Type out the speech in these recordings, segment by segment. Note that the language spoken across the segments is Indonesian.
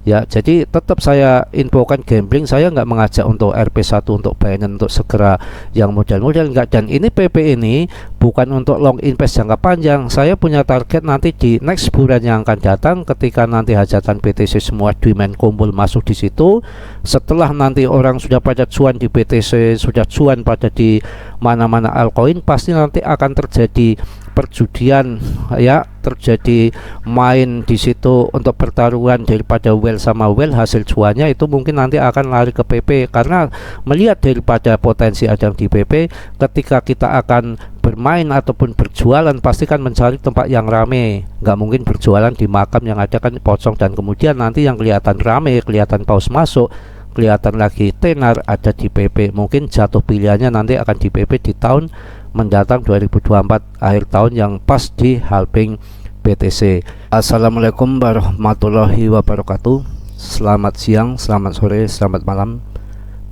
Ya, jadi tetap saya infokan gambling, saya nggak mengajak untuk RP1 untuk Binance untuk segera yang modal-modal enggak. Dan ini PP ini bukan untuk long invest jangka panjang. Saya punya target nanti di next bulan yang akan datang, ketika nanti hajatan BTC semua demand kumpul masuk di situ. Setelah nanti orang sudah pada cuan di BTC, sudah cuan pada di mana-mana altcoin, pasti nanti akan terjadi perjudian, ya, terjadi main di situ untuk pertaruhan daripada well sama well, hasil cuannya itu mungkin nanti akan lari ke PP, karena melihat daripada potensi ada di PP. Ketika kita akan bermain ataupun berjualan, pasti kan mencari tempat yang rame, nggak mungkin berjualan di makam yang ada kan pocong, dan kemudian nanti yang kelihatan rame, kelihatan paus masuk, kelihatan lagi tenar ada di PP. Mungkin jatuh pilihannya nanti akan di PP di tahun mendatang 2024 akhir tahun yang pas di halving BTC. Assalamualaikum warahmatullahi wabarakatuh. Selamat siang, selamat sore, selamat malam.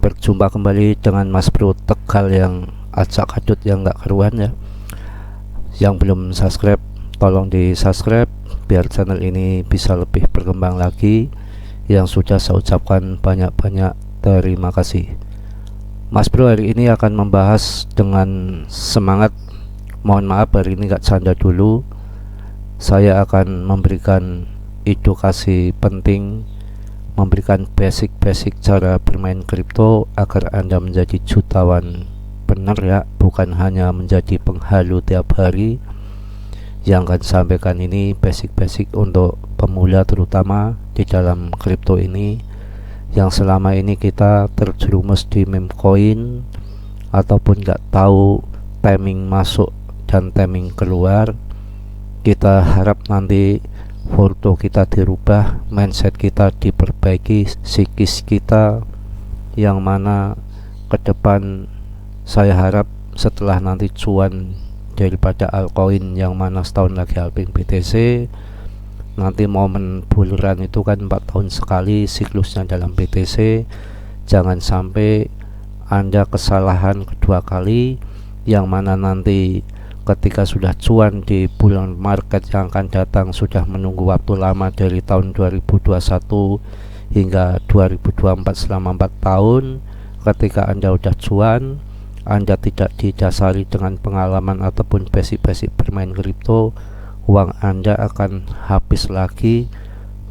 Berjumpa kembali dengan Mas Bro Tegal yang acak kadut yang gak keruan ya. Yang belum subscribe, tolong di subscribe biar channel ini bisa lebih berkembang lagi. Yang sudah saya ucapkan banyak-banyak terima kasih. Mas Bro hari ini akan membahas dengan semangat. Mohon maaf hari ini gak canda dulu. Saya akan memberikan edukasi penting, memberikan basic cara bermain kripto agar Anda menjadi jutawan benar ya, bukan hanya menjadi penghalu tiap hari. Yang akan sampaikan ini basic untuk pemula terutama di dalam kripto ini, yang selama ini kita terjerumus di meme coin ataupun nggak tahu timing masuk dan timing keluar. Kita harap nanti foto kita dirubah, mindset kita diperbaiki, psikis kita, yang mana ke depan saya harap setelah nanti cuan daripada altcoin yang mana setahun lagi halving BTC, nanti momen buluran itu kan 4 tahun sekali siklusnya dalam BTC. Jangan sampai Anda kesalahan kedua kali, yang mana nanti ketika sudah cuan di bulan market yang akan datang sudah menunggu waktu lama dari tahun 2021 hingga 2024 selama 4 tahun. Ketika Anda udah cuan, Anda tidak didasari dengan pengalaman ataupun basic bermain kripto, uang Anda akan habis lagi,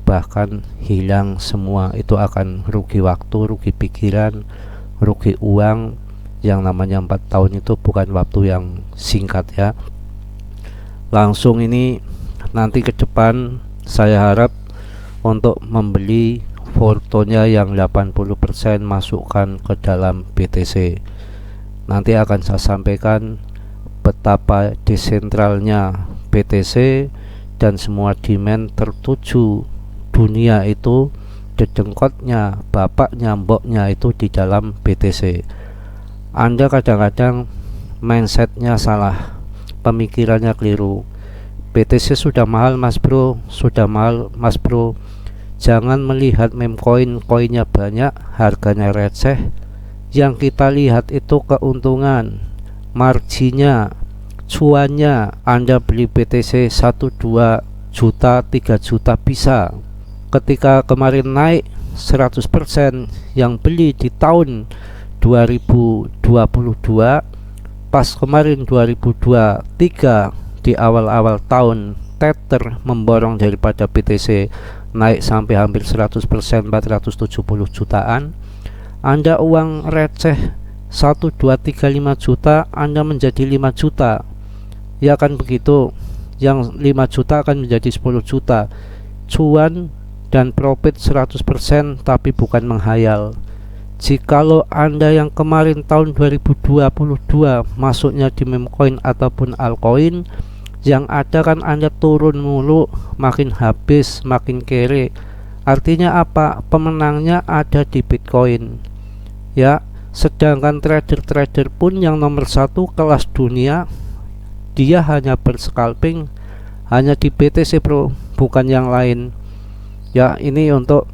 bahkan hilang semua. Itu akan rugi waktu, rugi pikiran, rugi uang. Yang namanya 4 tahun itu bukan waktu yang singkat ya. Langsung ini nanti ke depan saya harap untuk membeli fotonya yang 80% masukkan ke dalam BTC. Nanti akan saya sampaikan betapa desentralnya BTC dan semua demand tertuju dunia itu, dedengkotnya, bapaknya, mboknya itu di dalam BTC. Anda kadang-kadang mindsetnya salah, pemikirannya keliru. BTC sudah mahal Mas Bro, sudah mahal Mas Bro. Jangan melihat meme koinnya banyak, harganya receh. Yang kita lihat itu keuntungan, marginnya, cuannya. Anda beli BTC 1-2 juta, 3 juta bisa. Ketika kemarin naik 100%, yang beli di tahun 2022, pas kemarin 2023 di awal-awal tahun, Tether memborong daripada BTC naik sampai hampir 100%, 470 jutaan. Anda uang receh 1, 2, 3, 5 juta, Anda menjadi 5 juta. Ya kan begitu. Yang 5 juta akan menjadi 10 juta. Cuan dan profit 100%, tapi bukan menghayal. Jikalau Anda yang kemarin tahun 2022 masuknya di meme coin ataupun altcoin, yang ada kan Anda turun mulu, makin habis, makin kere. Artinya apa? Pemenangnya ada di Bitcoin ya. Sedangkan trader pun yang nomor 1 kelas dunia, dia hanya berscalping hanya di BTC Bro, bukan yang lain ya. Ini untuk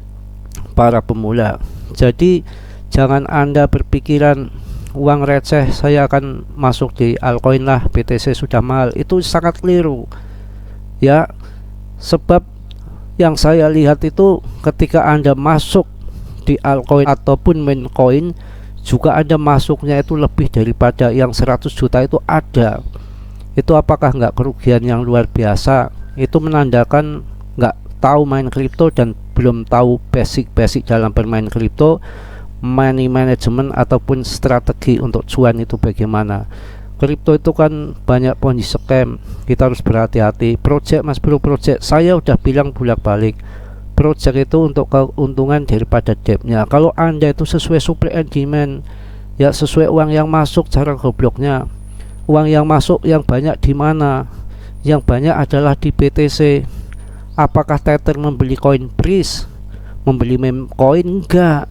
para pemula. Jadi jangan Anda berpikiran uang receh saya akan masuk di altcoin lah, BTC sudah mahal. Itu sangat keliru ya. Sebab Yang saya lihat itu ketika Anda masuk di altcoin ataupun meme coin juga Anda masuknya itu lebih daripada yang 100 juta itu ada. Itu apakah nggak kerugian yang luar biasa? Itu menandakan nggak tahu main kripto dan belum tahu basic dalam bermain kripto, money management ataupun strategi untuk cuan itu bagaimana. Kripto itu kan banyak ponzi scam, kita harus berhati-hati. Project Mas Bro, project saya udah bilang bolak-balik, project itu untuk keuntungan daripada debtnya. Kalau Anda itu sesuai supply and demand, ya sesuai uang yang masuk, cara gobloknya uang yang masuk yang banyak di mana? Yang banyak adalah di BTC. Apakah Tether membeli koin Breeze, membeli meme coin? Enggak.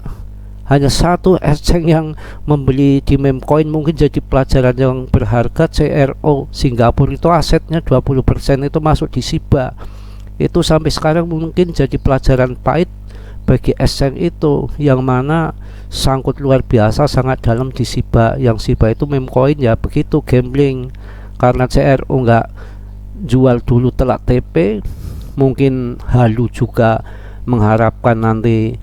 Hanya satu exchange yang membeli di meme coin, mungkin jadi pelajaran yang berharga. CRO Singapura itu asetnya 20% itu masuk di SIBA. Itu sampai sekarang mungkin jadi pelajaran pahit bagi exchange itu, yang mana sangkut luar biasa sangat dalam di SIBA. Yang SIBA itu meme coin ya begitu, gambling. Karena CRO nggak jual dulu telat TP, mungkin halu juga mengharapkan nanti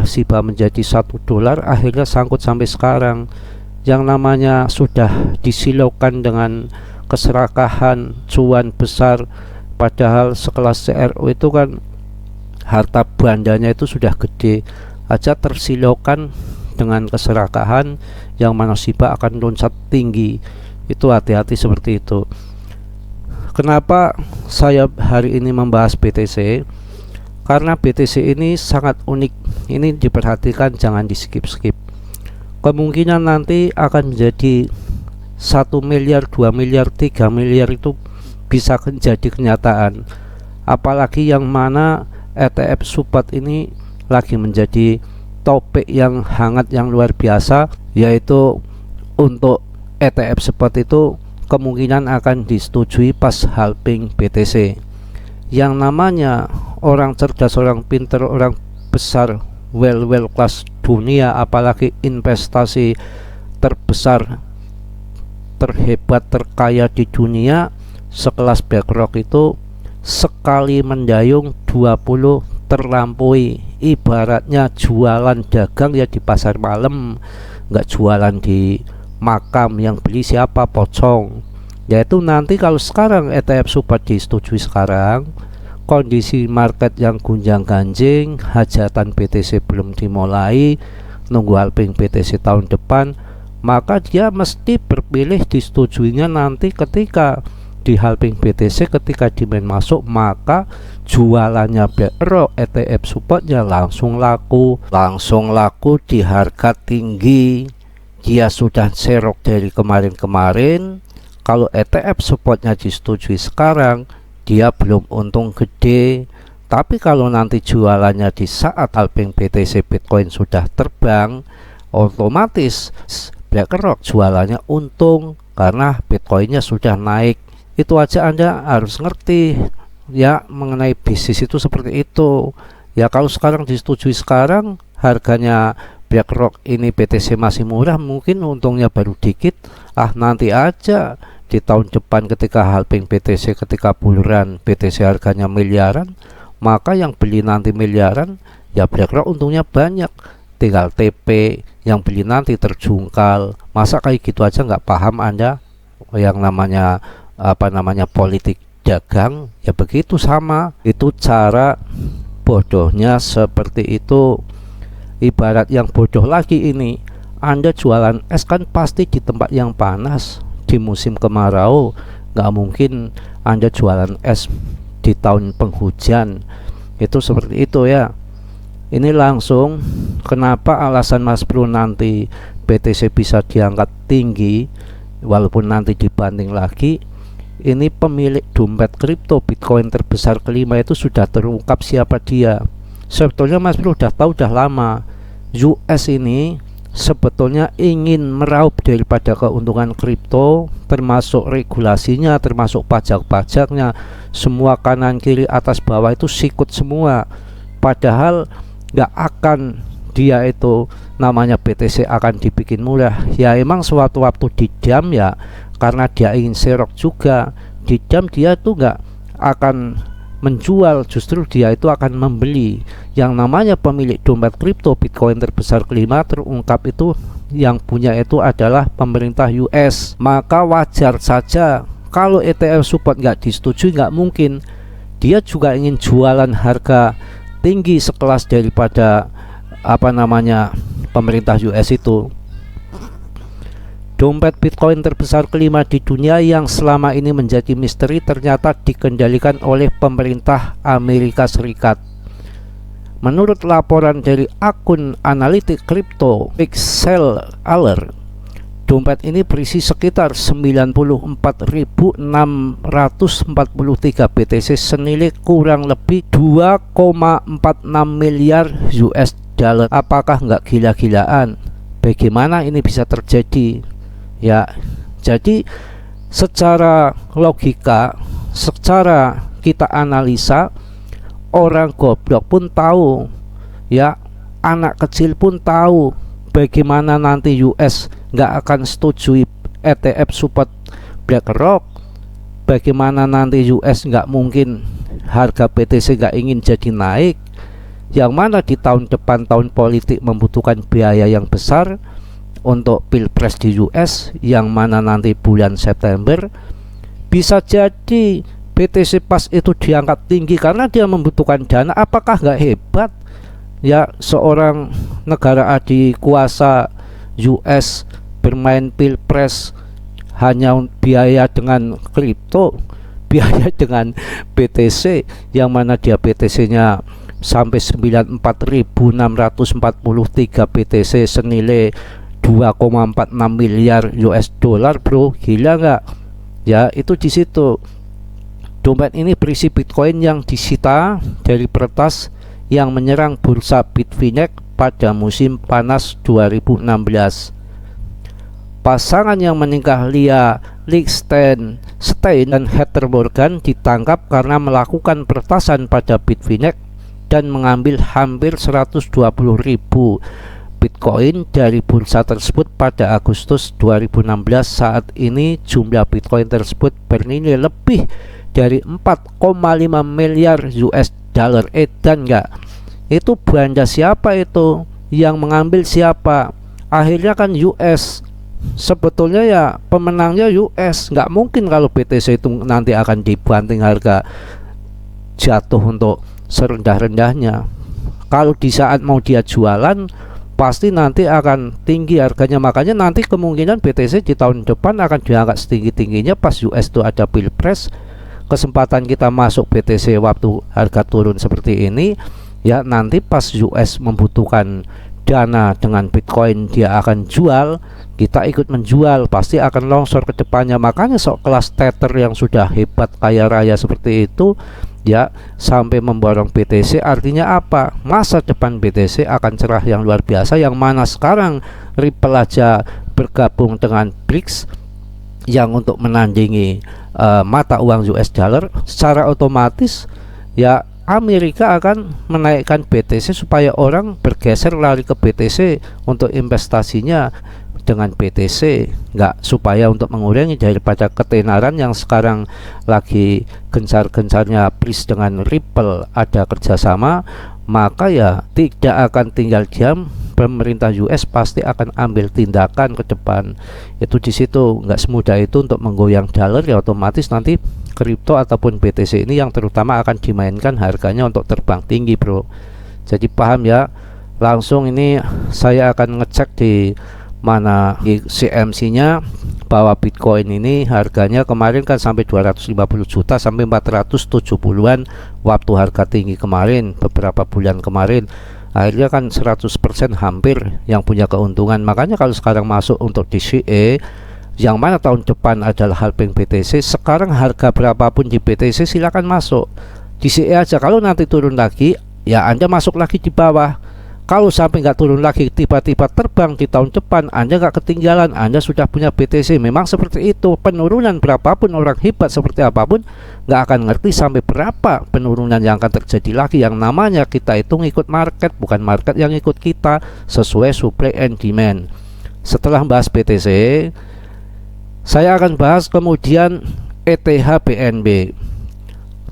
SIBA menjadi $1, akhirnya sangkut sampai sekarang. Yang namanya sudah disilaukan dengan keserakahan cuan besar, padahal sekelas CRO itu kan harta bandanya itu sudah gede aja tersilaukan dengan keserakahan, yang mana SIBA akan loncat tinggi. Itu hati-hati seperti itu. Kenapa saya hari ini membahas BTC? Karena BTC ini sangat unik. Ini diperhatikan, jangan di skip-skip. Kemungkinan nanti akan menjadi 1 miliar, 2 miliar, 3 miliar itu bisa menjadi kenyataan. Apalagi yang mana ETF support ini lagi menjadi topik yang hangat, yang luar biasa, yaitu untuk ETF support itu kemungkinan akan disetujui pas halving BTC. Yang namanya orang cerdas, orang pinter, orang besar, well class dunia, apalagi investasi terbesar, terhebat, terkaya di dunia sekelas BlackRock itu sekali mendayung 20 terlampaui. Ibaratnya jualan dagang ya di pasar malam, nggak jualan di makam. Yang beli siapa? Pocong. Yaitu nanti kalau sekarang ETF support disetujui sekarang, kondisi market yang gunjang ganjing, hajatan BTC belum dimulai, nunggu halving BTC tahun depan, maka dia mesti berpilih disetujuinya nanti ketika di halving BTC, ketika demand masuk, maka jualannya BlackRock ETF supportnya langsung laku di harga tinggi. Dia sudah serok dari kemarin-kemarin. Kalau ETF supportnya disetujui sekarang, dia belum untung gede. Tapi kalau nanti jualannya di saat halving BTC Bitcoin sudah terbang, otomatis BlackRock jualannya untung karena Bitcoinnya sudah naik. Itu aja Anda harus ngerti ya mengenai bisnis itu seperti itu. Ya kalau sekarang disetujui sekarang, harganya BlackRock ini BTC masih murah, mungkin untungnya baru dikit. Nanti aja di tahun depan ketika halving BTC, ketika buluran BTC harganya miliaran, maka yang beli nanti miliaran, ya BlackRock untungnya banyak, tinggal TP. Yang beli nanti terjungkal. Masa kayak gitu aja nggak paham Anda? Yang namanya politik dagang ya begitu, sama. Itu cara bodohnya seperti itu. Ibarat yang bodoh lagi ini, Anda jualan es kan pasti di tempat yang panas. Di musim kemarau nggak mungkin Anda jualan es di tahun penghujan. Itu seperti itu ya. Ini langsung kenapa alasan Mas Bro nanti BTC bisa diangkat tinggi, walaupun nanti dibanding lagi. Ini pemilik dompet kripto Bitcoin terbesar kelima itu sudah terungkap siapa dia. Sebetulnya Mas Bro udah tahu udah lama. US ini sebetulnya ingin meraup daripada keuntungan kripto, termasuk regulasinya, termasuk pajak-pajaknya, semua kanan kiri atas bawah itu sikut semua. Padahal nggak akan dia itu namanya BTC akan dibikin murah. Ya emang suatu waktu didam ya, karena dia ingin serok juga. Didam dia tuh nggak akan menjual, justru dia itu akan membeli. Yang namanya pemilik dompet kripto Bitcoin terbesar kelima terungkap itu yang punya itu adalah pemerintah US. Maka wajar saja kalau ETF support nggak disetujui, nggak mungkin dia juga ingin jualan harga tinggi sekelas daripada pemerintah US itu. Dompet Bitcoin terbesar kelima di dunia yang selama ini menjadi misteri ternyata dikendalikan oleh pemerintah Amerika Serikat. Menurut laporan dari akun analitik kripto Pixel Alert, dompet ini berisi sekitar 94.643 BTC senilai kurang lebih 2,46 miliar US dollar. Apakah nggak gila-gilaan? Bagaimana ini bisa terjadi? Ya, jadi secara logika, secara kita analisa, orang goblok pun tahu, ya, anak kecil pun tahu bagaimana nanti US nggak akan setujui ETF support BlackRock, bagaimana nanti US nggak mungkin harga BTC nggak ingin jadi naik, yang mana di tahun depan tahun politik membutuhkan biaya yang besar untuk pilpres di US, yang mana nanti bulan September. Bisa jadi BTC pas itu diangkat tinggi karena dia membutuhkan dana. Apakah nggak hebat ya seorang negara adikuasa US bermain pilpres hanya biaya dengan kripto, biaya dengan BTC, yang mana dia BTC-nya sampai 94.643 BTC senilai 2,46 miliar US dollar, bro. Gila nggak? Ya, itu di situ. Dompet ini berisi Bitcoin yang disita dari peretas yang menyerang bursa Bitfinex pada musim panas 2016. Pasangan yang menikah Lia Lichtenstein dan Heather Morgan ditangkap karena melakukan peretasan pada Bitfinex dan mengambil hampir 120.000 Bitcoin dari bursa tersebut pada Agustus 2016. Saat ini jumlah Bitcoin tersebut bernilai lebih dari 4,5 miliar US dollar. Dan enggak, itu belanja siapa itu? Yang mengambil siapa? Akhirnya kan US. Sebetulnya ya pemenangnya US. Nggak mungkin kalau BTC itu nanti akan dibanting harga jatuh untuk serendah-rendahnya. Kalau di saat mau dia jualan, pasti nanti akan tinggi harganya. Makanya nanti kemungkinan BTC di tahun depan akan diangkat setinggi-tingginya pas US itu ada pilpres. Kesempatan kita masuk BTC waktu harga turun seperti ini, ya nanti pas US membutuhkan dana dengan Bitcoin dia akan jual, kita ikut menjual, pasti akan longsor ke depannya. Makanya sok kelas Tether yang sudah hebat kaya raya seperti itu ya sampai memborong BTC, artinya apa? Masa depan BTC akan cerah yang luar biasa. Yang mana sekarang Ripple aja bergabung dengan BRICS yang untuk menandingi mata uang US dollar, secara otomatis ya Amerika akan menaikkan BTC supaya orang bergeser lari ke BTC untuk investasinya dengan BTC, nggak supaya untuk mengurangi daripada ketenaran yang sekarang lagi gencar-gencarnya BRICS dengan Ripple ada kerjasama. Maka ya tidak akan tinggal diam, pemerintah US pasti akan ambil tindakan ke depan. Itu di situ, nggak semudah itu untuk menggoyang dolar, ya otomatis nanti kripto ataupun BTC ini yang terutama akan dimainkan harganya untuk terbang tinggi, bro. Jadi paham ya. Langsung ini saya akan ngecek di mana di CMC-nya bahwa Bitcoin ini harganya kemarin kan sampai 250 juta sampai 470-an waktu harga tinggi kemarin, beberapa bulan kemarin. Akhirnya kan 100% hampir yang punya keuntungan. Makanya kalau sekarang masuk untuk DCA, yang mana tahun depan adalah halving BTC, sekarang harga berapapun di BTC silakan masuk. DCA aja, kalau nanti turun lagi ya Anda masuk lagi di bawah. Kalau sampai nggak turun lagi, tiba-tiba terbang di tahun depan, Anda nggak ketinggalan, Anda sudah punya BTC. Memang seperti itu, penurunan berapapun, orang hebat seperti apapun nggak akan ngerti sampai berapa penurunan yang akan terjadi lagi. Yang namanya kita itu ngikut market, bukan market yang ikut kita, sesuai supply and demand. Setelah bahas BTC, saya akan bahas kemudian ETH BNB.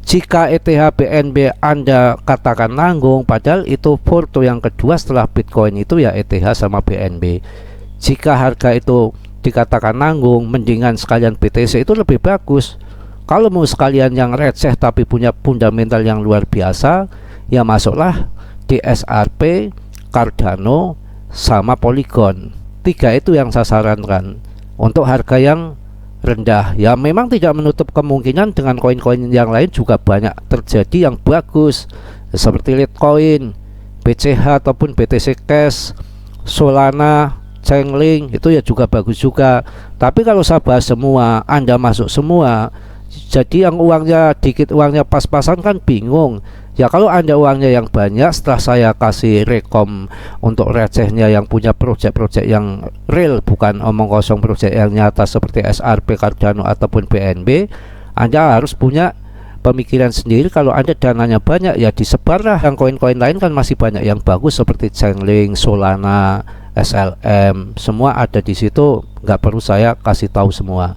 Jika ETH BNB Anda katakan nanggung, padahal itu foto yang kedua setelah Bitcoin itu ya ETH sama BNB. Jika harga itu dikatakan nanggung, mendingan sekalian BTC, itu lebih bagus. Kalau mau sekalian yang receh tapi punya fundamental yang luar biasa, ya masuklah di SRP, Cardano, sama Polygon. 3 itu yang saya sarankan untuk harga yang rendah. Ya memang tidak menutup kemungkinan dengan koin-koin yang lain juga banyak terjadi yang bagus, seperti Litecoin, BCH ataupun BTC Cash, Solana, Chainlink, itu ya juga bagus juga. Tapi kalau saya bahas semua, Anda masuk semua, jadi yang uangnya dikit, uangnya pas-pasan kan bingung. Ya kalau Anda uangnya yang banyak, setelah saya kasih rekom untuk recehnya yang punya project-project yang real, bukan omong kosong, project yang nyata seperti SRP, Cardano ataupun BNB, Anda harus punya pemikiran sendiri. Kalau Anda dananya banyak, ya disebarlah. Yang koin-koin lain kan masih banyak yang bagus seperti Chainlink, Solana, SLM, semua ada di situ, nggak perlu saya kasih tahu semua.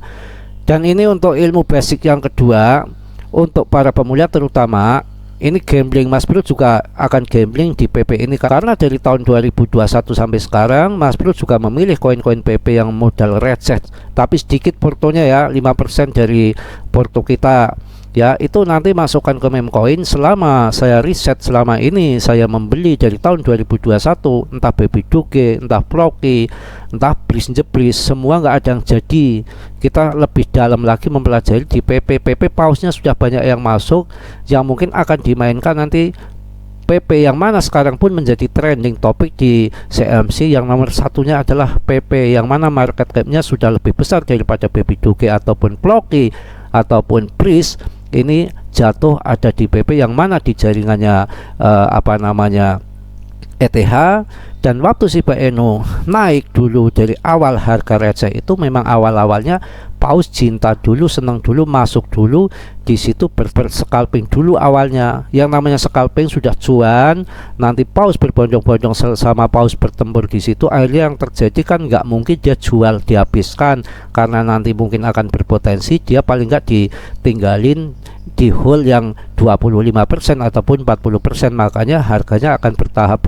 Dan ini untuk ilmu basic yang kedua, untuk para pemula terutama. Ini gambling, Mas Bro juga akan gambling di PP ini karena dari tahun 2021 sampai sekarang Mas Bro juga memilih koin-koin PP yang modal receh tapi sedikit portonya ya, 5% dari porto kita. Ya itu nanti masukkan ke Memcoin. Selama saya riset selama ini, saya membeli dari tahun 2021, entah Baby Doge, entah Ploki, entah Bris Jebris, semua nggak ada yang jadi. Kita lebih dalam lagi mempelajari di PP pausnya sudah banyak yang masuk, yang mungkin akan dimainkan nanti. PP yang mana sekarang pun menjadi trending topik di CMC. Yang nomor satunya adalah PP yang mana market capnya sudah lebih besar daripada Baby Doge ataupun Ploki ataupun Bris. Ini jatuh ada di PP yang mana di jaringannya ETH. Dan waktu Shiba Inu naik dulu dari awal harga receh itu memang awal-awalnya paus cinta dulu, senang dulu, masuk dulu di situ, berscalping dulu awalnya. Yang namanya scalping sudah cuan, nanti paus berbondong-bondong sama paus bertempur di situ, akhirnya yang terjadi kan nggak mungkin dia jual dihabiskan, karena nanti mungkin akan berpotensi dia paling nggak ditinggalin di hold yang 25% ataupun 40%, makanya harganya akan bertahap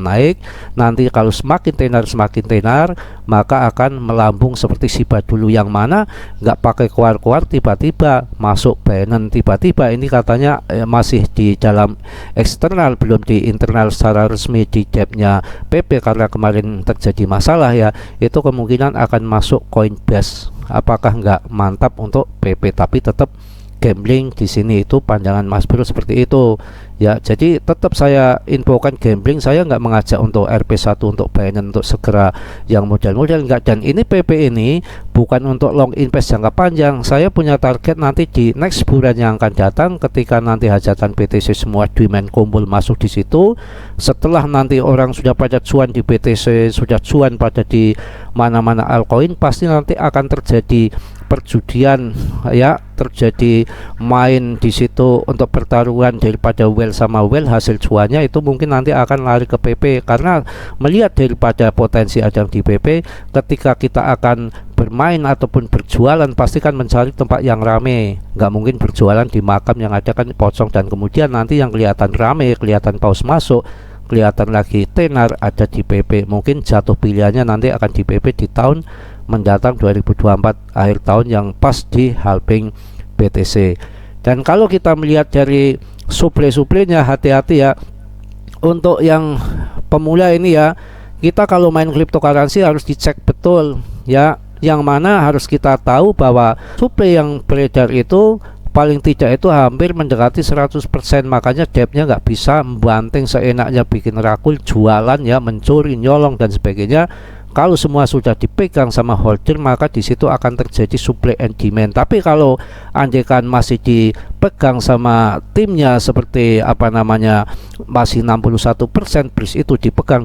naik. Nanti kalau semakin tenar maka akan melambung seperti Shiba dulu, yang mana nggak pakai keluar tiba-tiba masuk Binance, tiba-tiba ini katanya masih di dalam eksternal, belum di internal secara resmi di depnya PP karena kemarin terjadi masalah ya, itu kemungkinan akan masuk Coinbase. Apakah nggak mantap untuk PP? Tapi tetap gambling di sini, itu pandangan Mas Bro seperti itu ya. Jadi tetap saya infokan gambling, saya nggak mengajak untuk RP1 untuk Binance untuk segera yang modal-modal, enggak. Dan ini PP ini bukan untuk long invest jangka panjang. Saya punya target nanti di next bulan yang akan datang, ketika nanti hajatan BTC semua demand kumpul masuk di situ. Setelah nanti orang sudah pada cuan di BTC, sudah cuan pada di mana-mana altcoin, pasti nanti akan terjadi perjudian ya, terjadi main di situ untuk pertaruhan daripada well sama well, hasil cuannya itu mungkin nanti akan lari ke PP karena melihat daripada potensi ada di PP. Ketika kita akan bermain ataupun berjualan pasti kan mencari tempat yang rame, nggak mungkin berjualan di makam yang ada kan pocong, dan kemudian nanti yang kelihatan rame, kelihatan paus masuk, kelihatan lagi tenar ada di PP. Mungkin jatuh pilihannya nanti akan di PP di tahun mendatang 2024 akhir tahun yang pas di halving BTC. Dan kalau kita melihat dari suplai-suplainya, hati-hati ya untuk yang pemula ini ya. Kita kalau main cryptocurrency harus dicek betul ya, yang mana harus kita tahu bahwa suplai yang beredar itu paling tidak itu hampir mendekati 100%. Makanya depnya nggak bisa membanting seenaknya, bikin rakul, jualan ya, mencuri, nyolong dan sebagainya. Kalau semua sudah dipegang sama holder, maka di situ akan terjadi supply and demand. Tapi kalau andaikan masih dipegang sama timnya seperti masih 61%, BRIS itu dipegang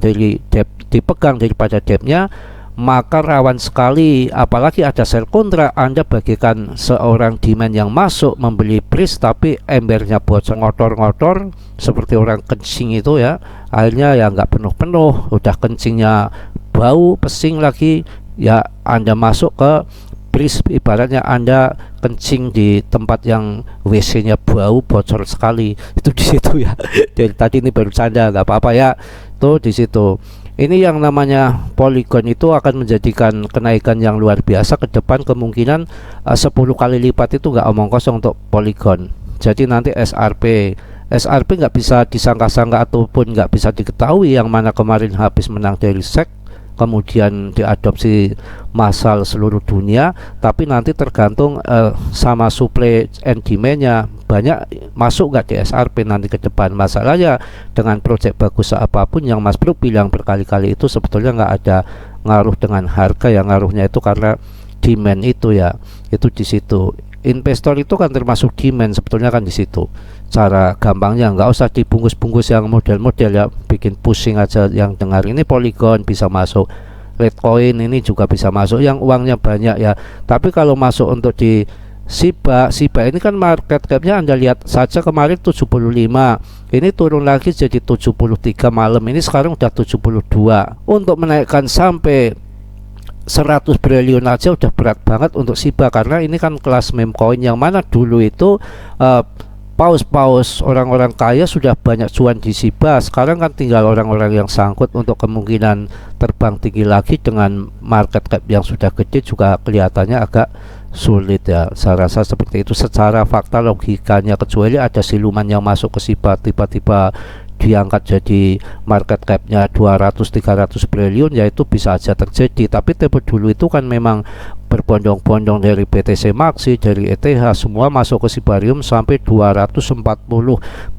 daripada depnya, maka rawan sekali. Apalagi ada sell kontrak, Anda bagikan seorang demand yang masuk membeli BRIS tapi embernya bocor, ngotor seperti orang kencing itu ya, akhirnya ya nggak penuh-penuh, udah kencingnya bau pesing lagi ya, Anda masuk ke breeze, ibaratnya Anda kencing di tempat yang WC-nya bau bocor sekali, itu di situ ya. Dari tadi ini baru canda, nggak apa-apa ya, tuh di situ. Ini yang namanya Polygon itu akan menjadikan kenaikan yang luar biasa ke depan, kemungkinan 10 kali lipat itu nggak omong kosong untuk Polygon. Jadi nanti SRP nggak bisa disangka-sangka ataupun nggak bisa diketahui yang mana kemarin habis menang dari SEC kemudian diadopsi massal seluruh dunia, tapi nanti tergantung sama supply and demand-nya, banyak masuk nggak di SRP nanti ke depan. Masalahnya dengan proyek bagus apapun yang Mas Bro bilang berkali-kali itu sebetulnya nggak ada ngaruh dengan harga, yang ngaruhnya itu karena demand itu ya, itu di situ. Investor itu kan termasuk demand sebetulnya kan di situ. Cara gampangnya nggak usah dibungkus-bungkus yang model-model ya, bikin pusing aja yang dengar. Ini Polygon bisa masuk, Litecoin ini juga bisa masuk yang uangnya banyak ya. Tapi kalau masuk untuk di Shiba ini kan market capnya Anda lihat saja kemarin 75, ini turun lagi jadi 73 malam ini, sekarang udah 72. Untuk menaikkan sampai 100 triliun aja udah berat banget untuk Shiba, karena ini kan kelas meme coin yang mana dulu itu paus-paus orang-orang kaya sudah banyak cuan di Shiba. Sekarang kan tinggal orang-orang yang sangkut untuk kemungkinan terbang tinggi lagi dengan market cap yang sudah gede juga kelihatannya agak sulit ya. Saya rasa seperti itu secara fakta logikanya, kecuali ada siluman yang masuk ke Shiba tiba-tiba diangkat jadi market capnya 200-300 triliun, ya itu bisa aja terjadi. Tapi tempo dulu itu kan memang berbondong-bondong dari BTC Maxi, dari ETH, semua masuk ke Shibarium sampai 240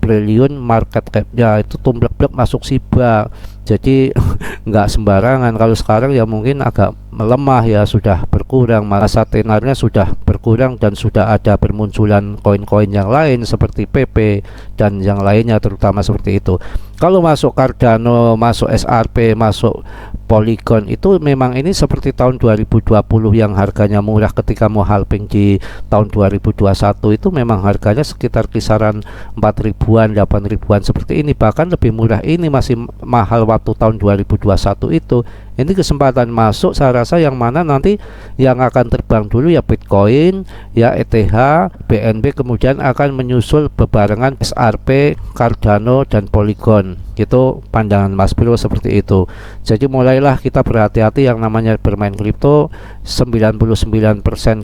triliun market capnya, itu tumblek-blek masuk Shiba. Jadi nggak sembarangan. Kalau sekarang ya mungkin agak melemah ya, sudah berkurang, masa tenarnya sudah berkurang dan sudah ada bermunculan koin-koin yang lain seperti PP dan yang lainnya terutama seperti itu. Kalau masuk Cardano, masuk SRP, masuk Polygon itu memang ini seperti tahun 2020 yang harganya murah ketika mau halving di tahun 2021 itu memang harganya sekitar kisaran 4 ribuan, 8 ribuan seperti ini, bahkan lebih murah ini masih mahal waktu tahun 2021 itu. Ini kesempatan masuk, saya rasa yang mana nanti yang akan terbang dulu ya Bitcoin, ya ETH, BNB, kemudian akan menyusul bebarengan SRP, Cardano dan Polygon. Itu pandangan Mas Bro seperti itu. Jadi mulailah kita berhati-hati yang namanya bermain kripto. 99%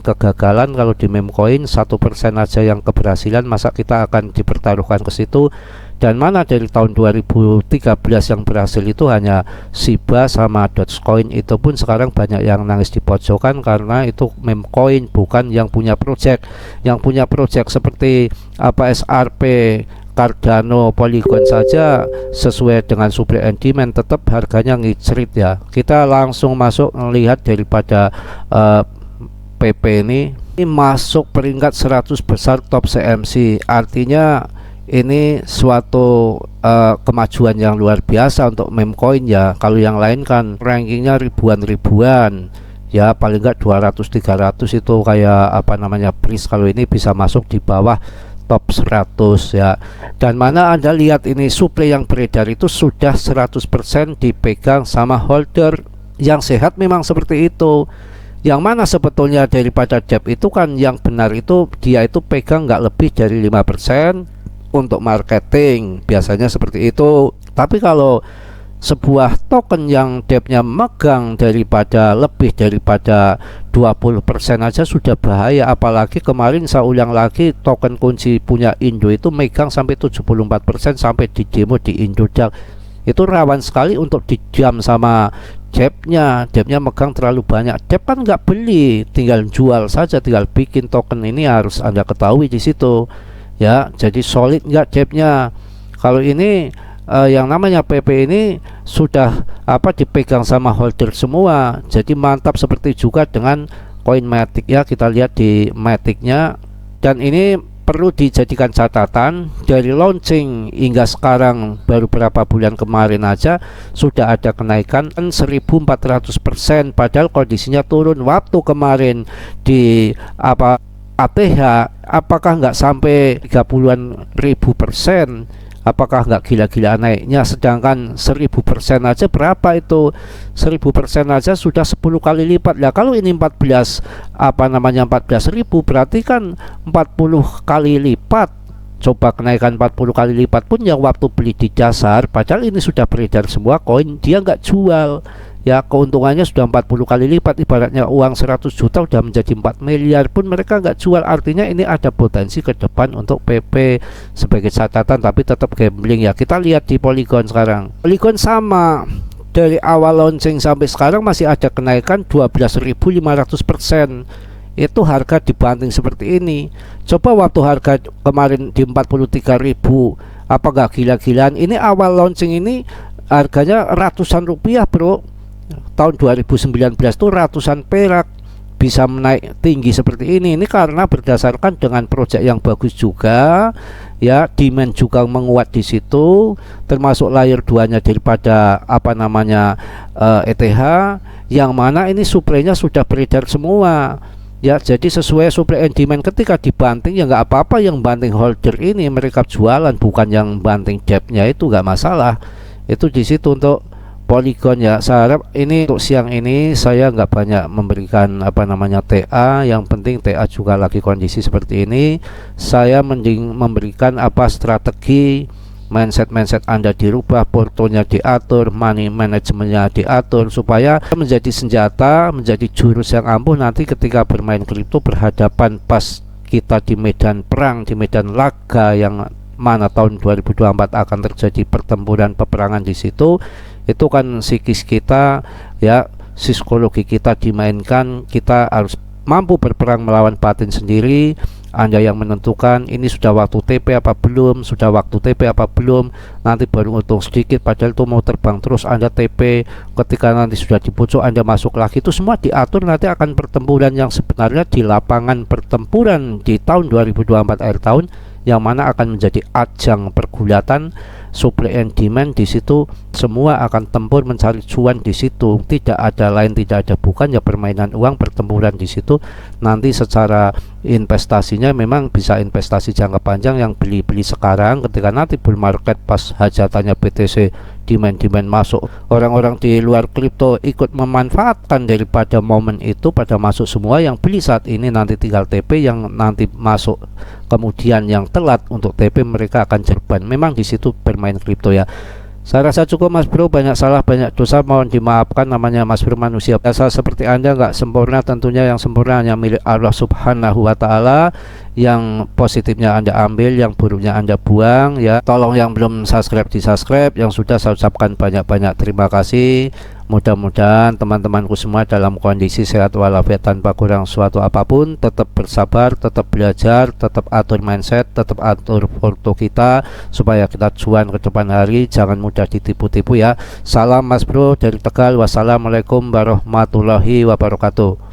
kegagalan kalau di meme coin, 1% aja yang keberhasilan, masa kita akan dipertaruhkan ke situ. Dan mana dari tahun 2013 yang berhasil itu hanya Shiba sama Dogecoin, itu pun sekarang banyak yang nangis di pojokan karena itu meme coin, bukan yang punya project. Yang punya project seperti apa SRP, Cardano, Polygon saja sesuai dengan supply and demand tetap harganya ngicrit ya. Kita langsung masuk melihat daripada PP ini masuk peringkat 100 besar top CMC, artinya ini suatu kemajuan yang luar biasa untuk meme coin ya. Kalau yang lain kan rankingnya ribuan ya, paling enggak 200-300 itu kayak apa namanya Breeze. Kalau ini bisa masuk di bawah top 100 ya. Dan mana Anda lihat ini supply yang beredar itu sudah 100% dipegang sama holder yang sehat, memang seperti itu. Yang mana sebetulnya daripada debt itu kan yang benar itu dia itu pegang nggak lebih dari 5% untuk marketing, biasanya seperti itu. Tapi kalau sebuah token yang debtnya megang daripada lebih daripada 20% aja sudah bahaya. Apalagi kemarin saya ulang lagi, token kunci punya Indo itu megang sampai 74% sampai di demo di Indodax. Itu rawan sekali untuk dijam sama debtnya megang terlalu banyak. Debt kan nggak beli, tinggal jual saja, tinggal bikin token. Ini harus Anda ketahui di situ ya. Jadi solid nggak debtnya. Kalau ini yang namanya PP ini sudah dipegang sama holder semua, jadi mantap. Seperti juga dengan koin Matic ya, kita lihat di Maticnya. Dan ini perlu dijadikan catatan, dari launching hingga sekarang baru berapa bulan kemarin aja sudah ada kenaikan 1400%, padahal kondisinya turun waktu kemarin di ATH apakah nggak sampai 30-an ribu persen. Apakah nggak gila-gila naiknya? Sedangkan 1000% aja berapa itu? 1000% aja sudah 10 kali lipat. Lah kalau ini 14.000 berarti kan 40 kali lipat. Coba kenaikan 40 kali lipat pun yang waktu beli di dasar, padahal ini sudah beredar semua koin, dia nggak jual. Ya keuntungannya sudah 40 kali lipat, ibaratnya uang 100 juta udah menjadi 4 miliar pun mereka nggak jual. Artinya ini ada potensi ke depan untuk PP sebagai catatan, tapi tetap gambling ya. Kita lihat di Polygon sekarang. Polygon sama, dari awal launching sampai sekarang masih ada kenaikan 12.500%. Itu harga dibanting seperti ini. Coba waktu harga kemarin di 43.000, apa nggak gila-gilaan? Ini awal launching ini harganya ratusan rupiah bro. Tahun 2019 tuh ratusan perak, bisa menaik tinggi seperti ini. Ini karena berdasarkan dengan proyek yang bagus juga ya, demand juga menguat di situ, termasuk layer 2 nya daripada ETH, yang mana ini suplainya sudah beredar semua ya. Jadi sesuai supply and demand, ketika dibanting ya nggak apa-apa, yang banting holder ini mereka jualan, bukan yang banting depth-nya, itu nggak masalah. Itu di situ untuk Polygon ya. Saya harap ini untuk siang ini saya nggak banyak memberikan TA, yang penting TA juga lagi kondisi seperti ini. Saya mending memberikan strategi, mindset Anda dirubah, portonya diatur, money managementnya diatur, supaya menjadi senjata, menjadi jurus yang ampuh nanti ketika bermain kripto berhadapan pas kita di medan perang, di medan laga, yang mana tahun 2024 akan terjadi pertempuran peperangan di situ. Itu kan psikis kita ya, psikologi kita dimainkan. Kita harus mampu berperang melawan batin sendiri. Anda yang menentukan ini sudah waktu TP apa belum, sudah waktu TP apa belum. Nanti baru untung sedikit, padahal itu mau terbang terus. Anda TP, ketika nanti sudah di pucuk Anda masuk lagi. Itu semua diatur, nanti akan pertempuran yang sebenarnya di lapangan pertempuran di tahun 2024 akhir tahun, yang mana akan menjadi ajang pergulatan supply and demand. Di situ semua akan tempur mencari cuan di situ, tidak ada lain, tidak ada bukan ya, permainan uang, pertempuran di situ. Nanti secara investasinya memang bisa investasi jangka panjang, yang beli-beli sekarang, ketika nanti bull market pas hajatannya BTC, demand masuk, orang-orang di luar kripto ikut memanfaatkan daripada momen itu pada masuk semua. Yang beli saat ini nanti tinggal TP, yang nanti masuk kemudian yang telat untuk TP mereka akan jerban. Memang di situ bermain kripto ya. Saya rasa cukup Mas Bro, banyak salah banyak dosa mohon dimaafkan, namanya Mas Bro manusia biasa seperti Anda, nggak sempurna tentunya. Yang sempurna hanya milik Allah Subhanahu wa Ta'ala. Yang positifnya Anda ambil, yang buruknya Anda buang ya. Tolong yang belum subscribe di subscribe, yang sudah saya ucapkan banyak-banyak terima kasih. Mudah-mudahan teman-temanku semua dalam kondisi sehat walafiat tanpa kurang suatu apapun. Tetap bersabar, tetap belajar, tetap atur mindset, tetap atur porto kita supaya kita cuan ke depan hari. Jangan mudah ditipu-tipu ya. Salam Mas Bro dari Tegal. Wassalamualaikum warahmatullahi wabarakatuh.